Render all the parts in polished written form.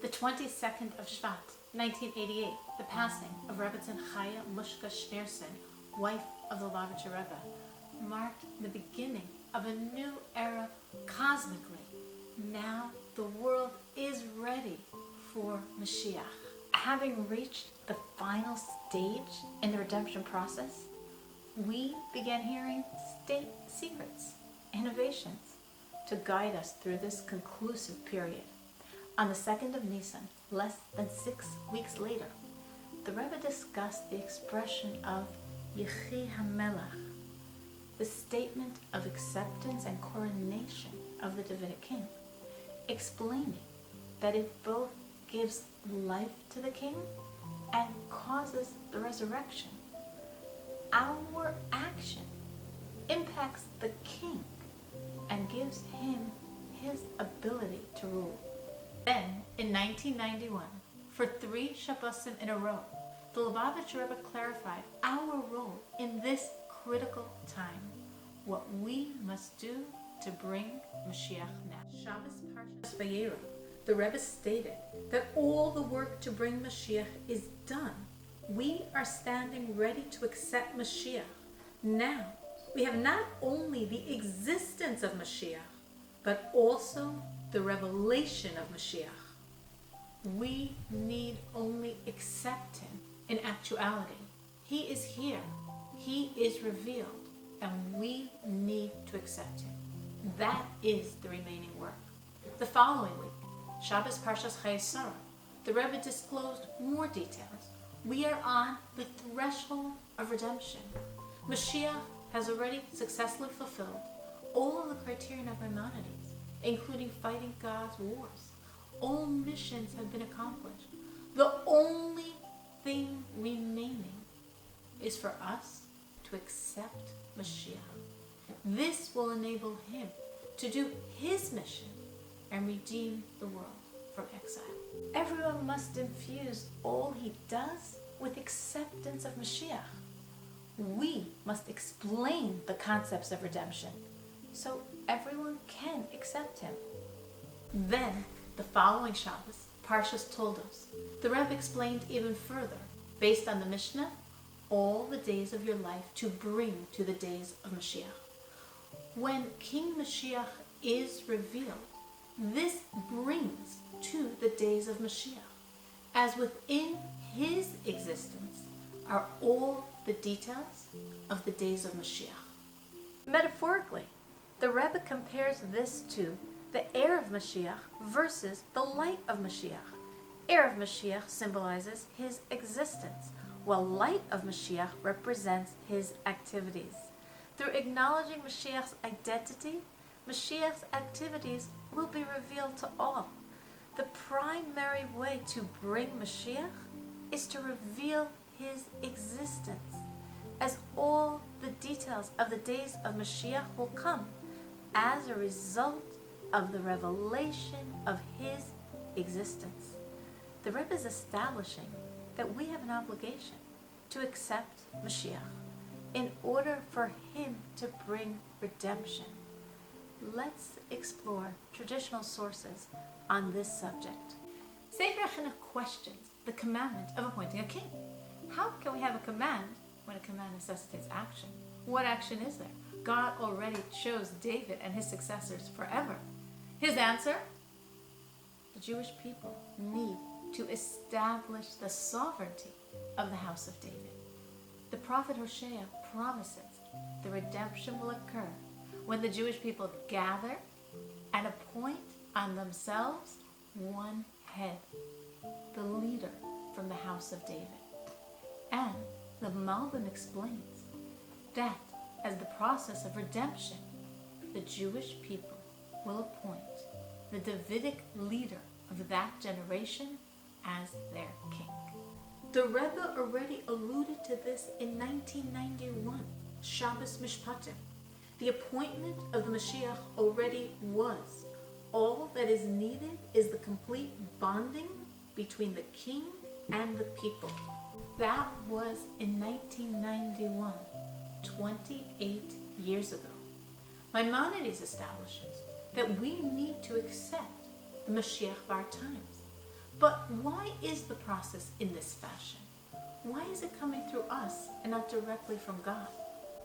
The 22nd of Shvat, 1988, the passing of Rebbetzin Chaya Mushka Schneerson, wife of the Lubavitcher Rebbe, marked the beginning of a new era cosmically. Now the world is ready for Mashiach. Having reached the final stage in the redemption process, we began hearing state secrets, innovations, to guide us through this conclusive period. On the 2nd of Nisan, less than 6 weeks later, the Rebbe discussed the expression of Yechi HaMelech, the statement of acceptance and coronation of the Davidic king, explaining that it both gives life to the king and causes the resurrection. Our action impacts the king and gives him his ability to rule. Then, in 1991, for 3 Shabbosim in a row, the Lubavitcher Rebbe clarified our role in this critical time, what we must do to bring Mashiach now. Shabbos Parshas Vayera, the Rebbe stated that all the work to bring Mashiach is done. We are standing ready to accept Mashiach. Now, we have not only the existence of Mashiach, but also the revelation of Mashiach. We need only accept him. In actuality, he is here, he is revealed, and we need to accept him. That is the remaining work. The following week, Shabbos Parshas Chayesara, the Rebbe disclosed more details. We are on the threshold of redemption. Mashiach has already successfully fulfilled all of the criterion of Maimonides, including fighting God's wars. All missions have been accomplished. The only thing remaining is for us to accept Mashiach. This will enable him to do his mission and redeem the world from exile. Everyone must infuse all he does with acceptance of Mashiach. We must explain the concepts of redemption so everyone can accept him. Then, the following Shabbos, Parshas Toldos, the Rebbe explained even further, based on the Mishnah, all the days of your life to bring to the days of Mashiach. When King Mashiach is revealed, this brings to the days of Mashiach, as within his existence are all the details of the days of Mashiach. Metaphorically, the Rebbe compares this to the air of Mashiach versus the light of Mashiach. Air of Mashiach symbolizes his existence, while light of Mashiach represents his activities. Through acknowledging Mashiach's identity, Mashiach's activities will be revealed to all. The primary way to bring Mashiach is to reveal his existence, as all the details of the days of Mashiach will come as a result of the revelation of his existence. The Rebbe is establishing that we have an obligation to accept Mashiach in order for him to bring redemption. Let's explore traditional sources on this subject. Sefer Chinuch questions the commandment of appointing a king. How can we have a command when a command necessitates action? What action is there? God already chose David and his successors forever. His answer? The Jewish people need to establish the sovereignty of the house of David. The prophet Hosea promises the redemption will occur when the Jewish people gather and appoint on themselves one head, the leader from the house of David. And the Malbim explains that as the process of redemption, the Jewish people will appoint the Davidic leader of that generation as their king. The Rebbe already alluded to this in 1991, Shabbos Mishpatim. The appointment of the Mashiach already was. All that is needed is the complete bonding between the king and the people. That was in 1991, 28 years ago. Maimonides establishes that we need to accept the Mashiach of our times. But why is the process in this fashion? Why is it coming through us and not directly from God?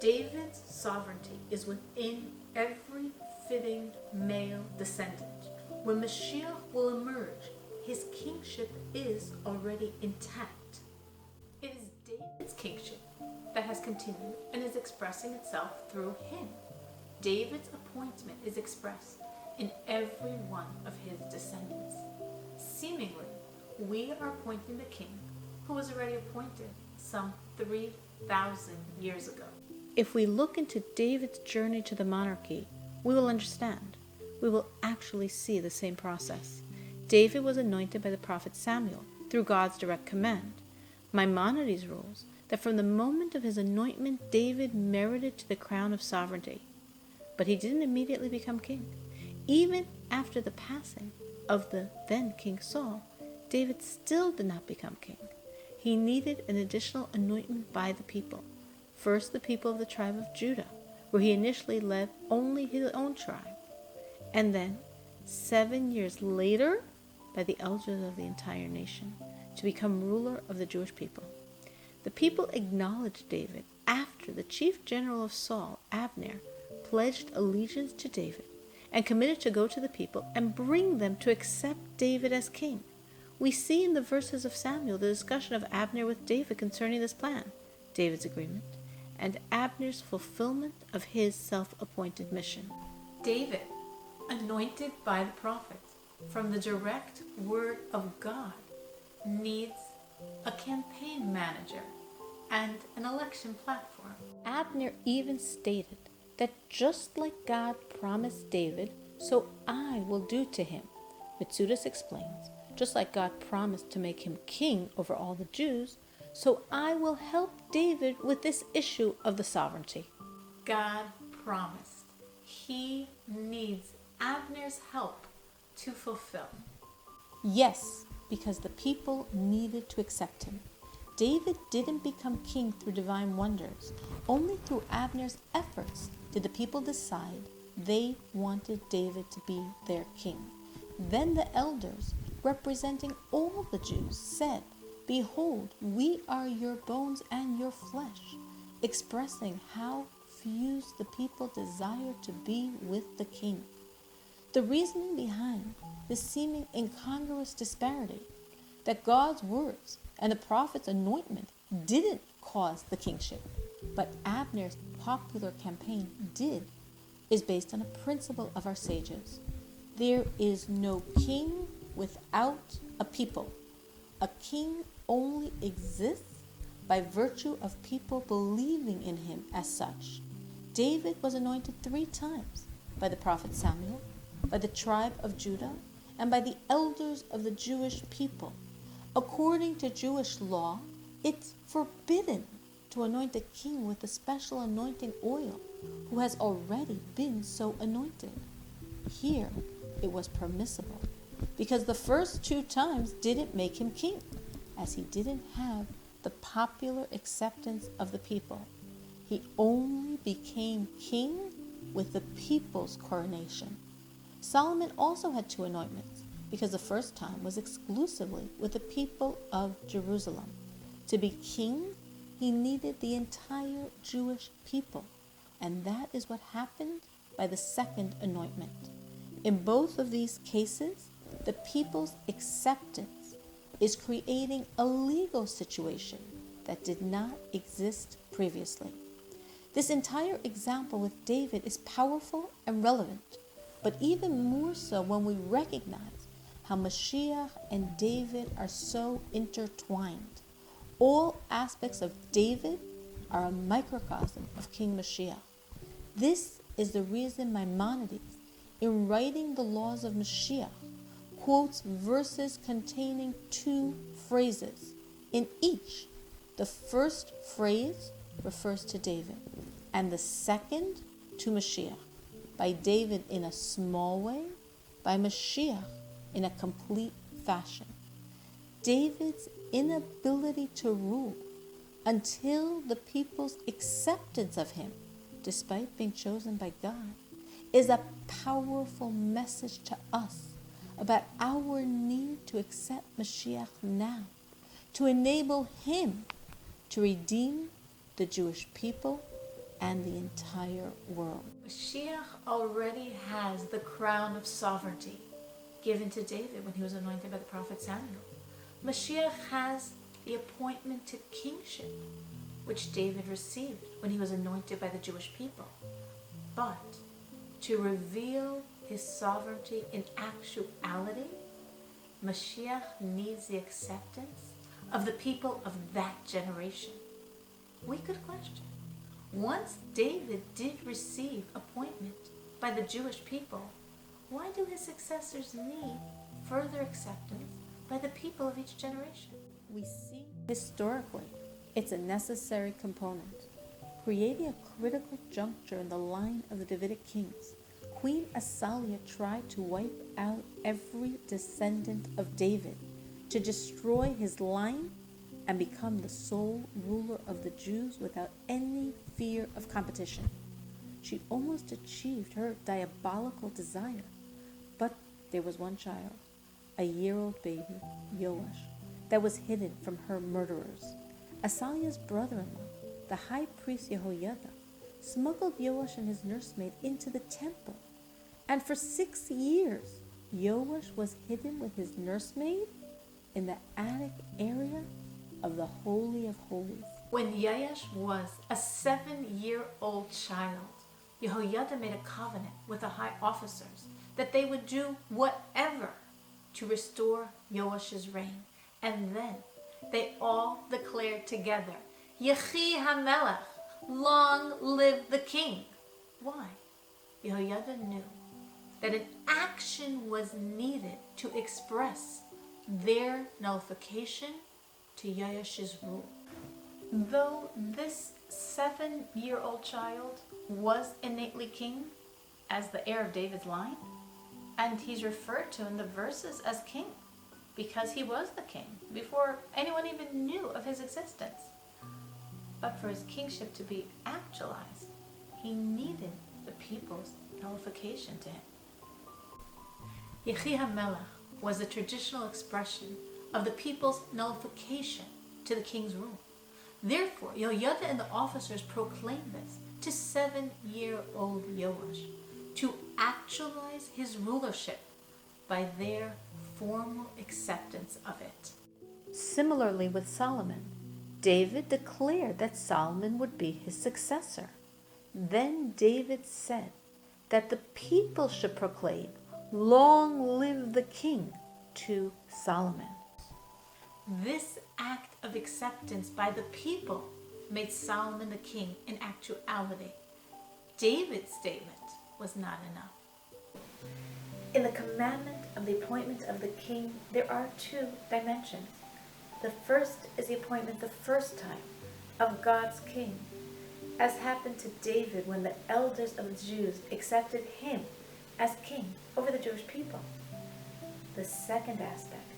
David's sovereignty is within every fitting male descendant. When Mashiach will emerge, his kingship is already intact. It is David's kingship that has continued and is expressing itself through him. David's appointment is expressed in every one of his descendants. Seemingly, we are appointing the king who was already appointed some 3,000 years ago. If we look into David's journey to the monarchy, we will understand. We will actually see the same process. David was anointed by the prophet Samuel through God's direct command. Maimonides rules that from the moment of his anointment, David merited to the crown of sovereignty. But he didn't immediately become king. Even after the passing of the then King Saul, David still did not become king. He needed an additional anointment by the people. First, the people of the tribe of Judah, where he initially led only his own tribe. And then, 7 years later, by the elders of the entire nation, to become ruler of the Jewish people. The people acknowledged David after the chief general of Saul, Abner, pledged allegiance to David and committed to go to the people and bring them to accept David as king. We see in the verses of Samuel the discussion of Abner with David concerning this plan, David's agreement, and Abner's fulfillment of his self-appointed mission. David, anointed by the prophet from the direct word of God, needs a campaign manager and an election platform. Abner even stated that just like God promised David, so I will do to him. Mitsudis explains, just like God promised to make him king over all the Jews, so I will help David with this issue of the sovereignty. God promised. He needs Abner's help to fulfill. Yes, because the people needed to accept him. David didn't become king through divine wonders. Only through Abner's efforts did the people decide they wanted David to be their king. Then the elders, representing all the Jews, said, "Behold, we are your bones and your flesh," expressing how fused the people desired to be with the king. The reasoning behind this seeming incongruous disparity, that God's words and the prophet's anointment didn't cause the kingship, but Abner's popular campaign did, is based on a principle of our sages. There is no king without a people. A king only exists by virtue of people believing in him as such. David was anointed 3 times by the prophet Samuel, by the tribe of Judah, and by the elders of the Jewish people. According to Jewish law, it's forbidden to anoint a king with a special anointing oil who has already been so anointed. Here, it was permissible because the first 2 times didn't make him king, as he didn't have the popular acceptance of the people. He only became king with the people's coronation. Solomon also had 2 anointments, because the first time was exclusively with the people of Jerusalem. To be king, he needed the entire Jewish people, and that is what happened by the second anointment. In both of these cases, the people's acceptance is creating a legal situation that did not exist previously. This entire example with David is powerful and relevant, but even more so when we recognize how Mashiach and David are so intertwined. All aspects of David are a microcosm of King Mashiach. This is the reason Maimonides, in writing the laws of Mashiach, quotes verses containing 2 phrases. In each, the first phrase refers to David, and the second to Mashiach. By David in a small way, by Mashiach in a complete fashion. David's inability to rule until the people's acceptance of him, despite being chosen by God, is a powerful message to us about our need to accept Mashiach now, to enable him to redeem the Jewish people and the entire world. Mashiach already has the crown of sovereignty given to David when he was anointed by the prophet Samuel. Mashiach has the appointment to kingship, which David received when he was anointed by the Jewish people. But to reveal his sovereignty in actuality, Mashiach needs the acceptance of the people of that generation. We could question, once David did receive appointment by the Jewish people, why do his successors need further acceptance by the people of each generation? We see historically it's a necessary component, creating a critical juncture in the line of the Davidic kings. Queen Athaliah tried to wipe out every descendant of David, to destroy his line and become the sole ruler of the Jews without any fear of competition. She almost achieved her diabolical desire, but there was one child, a year-old baby, Yoash, that was hidden from her murderers. Athaliah's brother-in-law, the high priest Jehoiada, smuggled Yoash and his nursemaid into the temple, and for 6 years, Yoash was hidden with his nursemaid in the attic area of the Holy of Holies. When Yoash was a 7-year-old child, Jehoiada made a covenant with the high officers that they would do whatever to restore Yoash's reign. And then they all declared together, Yechi HaMelech, long live the king. Why? Jehoiada knew that an action was needed to express their nullification to Yoash's rule. Though this 7-year-old child was innately king, as the heir of David's line, and he's referred to in the verses as king, because he was the king before anyone even knew of his existence. But for his kingship to be actualized, he needed the people's nullification to him. Yechi HaMelech was a traditional expression of the people's nullification to the king's rule. Therefore, Jehoiada and the officers proclaimed this to 7-year-old Yoash to actualize his rulership by their formal acceptance of it. Similarly with Solomon, David declared that Solomon would be his successor. Then David said that the people should proclaim, "Long live the king," to Solomon. This act of acceptance by the people made Solomon the king in actuality. David's statement was not enough. In the commandment of the appointment of the king, there are 2 dimensions. The first is the appointment the first time of God's king, as happened to David when the elders of the Jews accepted him as king over the Jewish people. The second aspect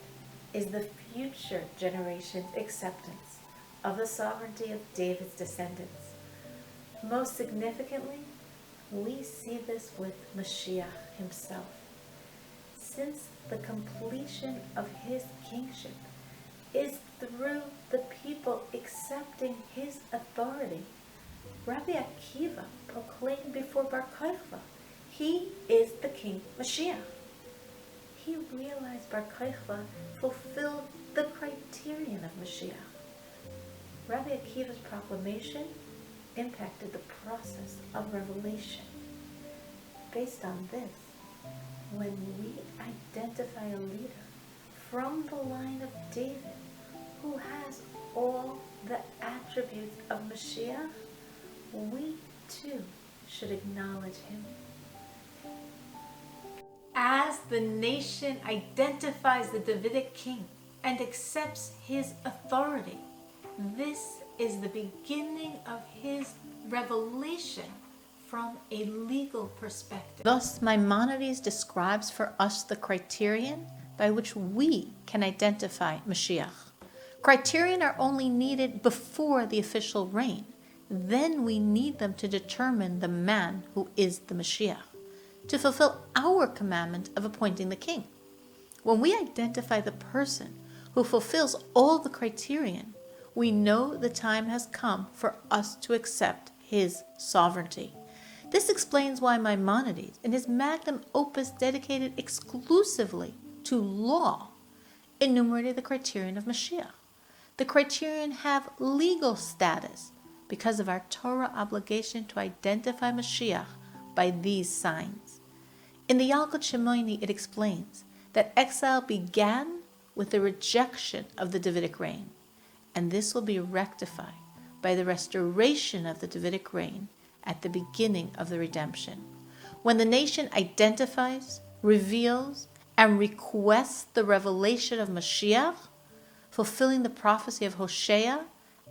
is the future generation's acceptance of the sovereignty of David's descendants. Most significantly, we see this with Mashiach himself. Since the completion of his kingship is through the people accepting his authority, Rabbi Akiva proclaimed before Bar Kokhba, he is the King Mashiach. He realized Bar Kokhba fulfilled the criterion of Mashiach. Rabbi Akiva's proclamation impacted the process of revelation. Based on this, when we identify a leader from the line of David who has all the attributes of Mashiach, we too should acknowledge him. As the nation identifies the Davidic king and accepts his authority, this is the beginning of his revelation from a legal perspective. Thus, Maimonides describes for us the criterion by which we can identify Mashiach. Criterion are only needed before the official reign. Then we need them to determine the man who is the Mashiach, to fulfill our commandment of appointing the king. When we identify the person who fulfills all the criterion, we know the time has come for us to accept his sovereignty. This explains why Maimonides, in his magnum opus dedicated exclusively to law, enumerated the criterion of Mashiach. The criterion have legal status because of our Torah obligation to identify Mashiach by these signs. In the Yalkut Shimoni, it explains that exile began with the rejection of the Davidic reign, and this will be rectified by the restoration of the Davidic reign at the beginning of the redemption. When the nation identifies, reveals, and requests the revelation of Mashiach, fulfilling the prophecy of Hosea,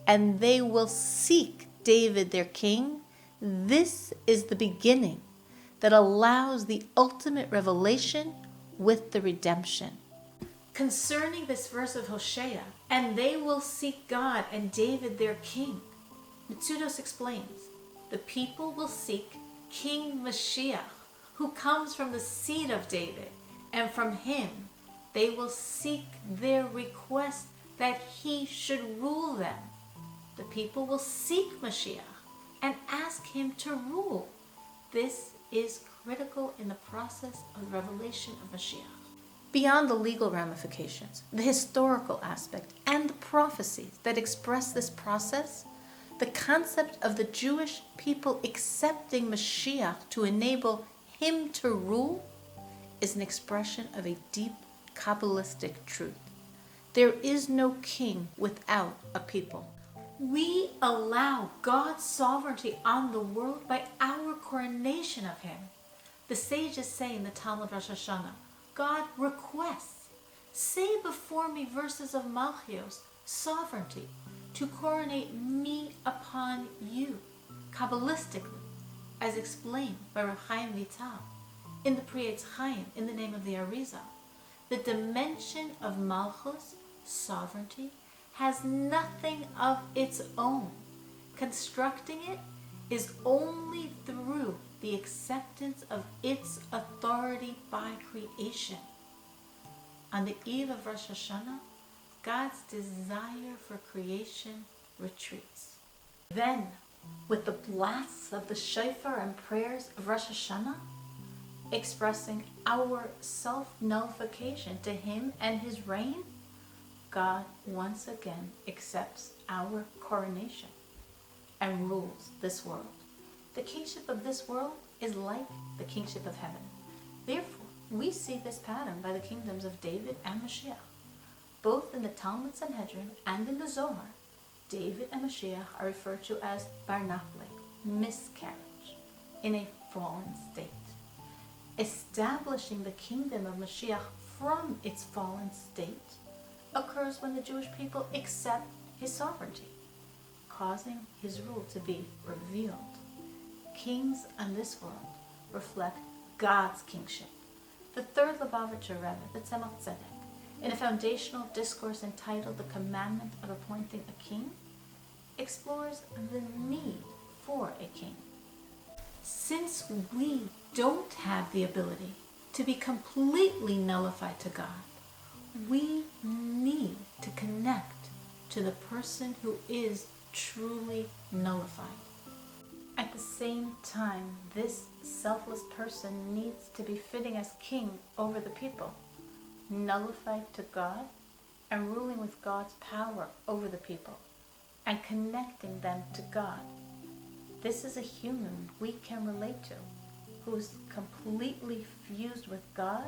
and they will seek David their king, this is the beginning that allows the ultimate revelation with the redemption. Concerning this verse of Hosea, and they will seek God and David their king, Mitsudos explains, the people will seek King Mashiach, who comes from the seed of David, and from him they will seek their request that he should rule them. The people will seek Mashiach and ask him to rule. This is critical in the process of the revelation of Mashiach. Beyond the legal ramifications, the historical aspect, and the prophecies that express this process, the concept of the Jewish people accepting Mashiach to enable him to rule is an expression of a deep Kabbalistic truth. There is no king without a people. We allow God's sovereignty on the world by our coronation of him. The sages say in the Talmud Rosh Hashanah, God requests, say before me verses of Malchios, sovereignty, to coronate me upon you, Kabbalistically, as explained by Reb Chaim Vital in the Priyetz Chaim, in the name of the Arizal. The dimension of Malchus, sovereignty, has nothing of its own. Constructing it is only through the acceptance of its authority by creation. On the eve of Rosh Hashanah, God's desire for creation retreats. Then, with the blasts of the shofar and prayers of Rosh Hashanah, expressing our self-nullification to him and his reign, God once again accepts our coronation and rules this world. The kingship of this world is like the kingship of heaven. Therefore, we see this pattern by the kingdoms of David and Mashiach. Both in the Talmud Sanhedrin and in the Zohar, David and Mashiach are referred to as Barnaplik, miscarriage, in a fallen state. Establishing the kingdom of Mashiach from its fallen state occurs when the Jewish people accept his sovereignty, causing his rule to be revealed. Kings on this world reflect God's kingship. The third Lubavitcher Rebbe, the Tzemach Tzedek, in a foundational discourse entitled The Commandment of Appointing a King, explores the need for a king. Since we don't have the ability to be completely nullified to God, we need to connect to the person who is truly nullified. At the same time, this selfless person needs to be fitting as king over the people, nullified to God and ruling with God's power over the people and connecting them to God. This is a human we can relate to, who's completely fused with God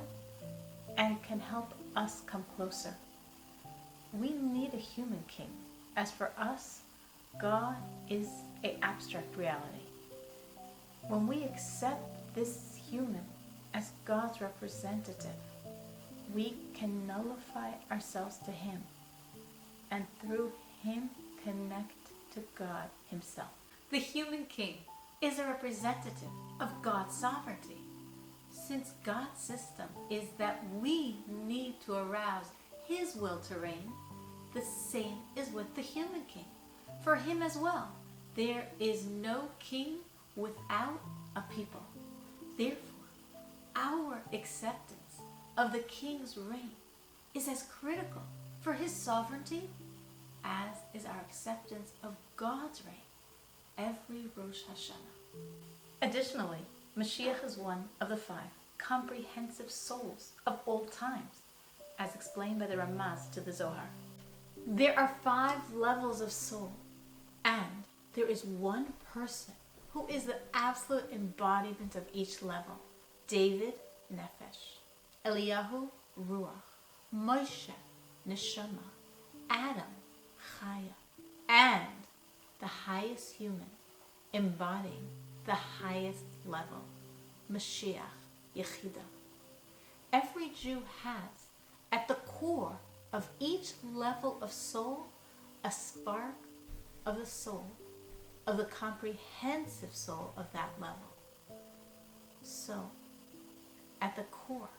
and can help us come closer. We need a human king. As for us, God is an abstract reality. When we accept this human as God's representative, we can nullify ourselves to him and through him connect to God himself. The human king is a representative of God's sovereignty. Since God's system is that we need to arouse his will to reign, the same is with the human king. For him as well, there is no king without a people. Therefore, our acceptance of the king's reign is as critical for his sovereignty as is our acceptance of God's reign every Rosh Hashanah. Additionally, Mashiach is one of the 5 comprehensive souls of all times, as explained by the Ramaz to the Zohar. There are 5 levels of soul, and there is one person who is the absolute embodiment of each level. David, Nefesh; Eliyahu, Ruach; Moshe, Neshama; Adam, Chaya; and the highest human embodying the highest level, Mashiach, Yechida. Every Jew has, at the core of each level of soul, a spark of the soul, of the comprehensive soul of that level. So, at the core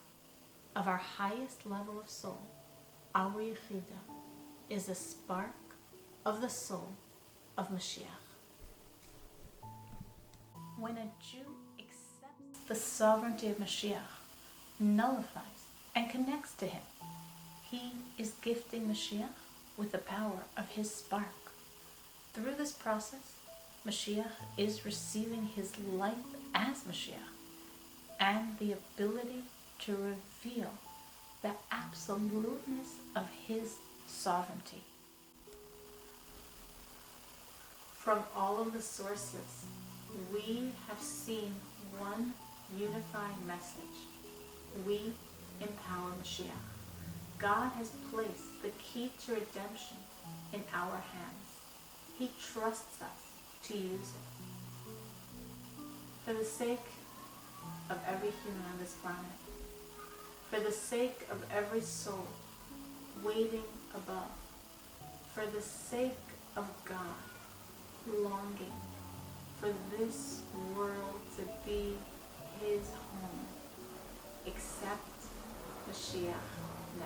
of our highest level of soul, our Yechida, is a spark of the soul of Mashiach. When a Jew accepts the sovereignty of Mashiach, nullifies and connects to him, he is gifting Mashiach with the power of his spark. Through this process, Mashiach is receiving his life as Mashiach and the ability to reveal the absoluteness of his sovereignty. From all of the sources, we have seen one unifying message. We empower Mashiach. God has placed the key to redemption in our hands. He trusts us to use it. For the sake of every human on this planet, for the sake of every soul waiting above, for the sake of God longing for this world to be his home, accept Mashiach now.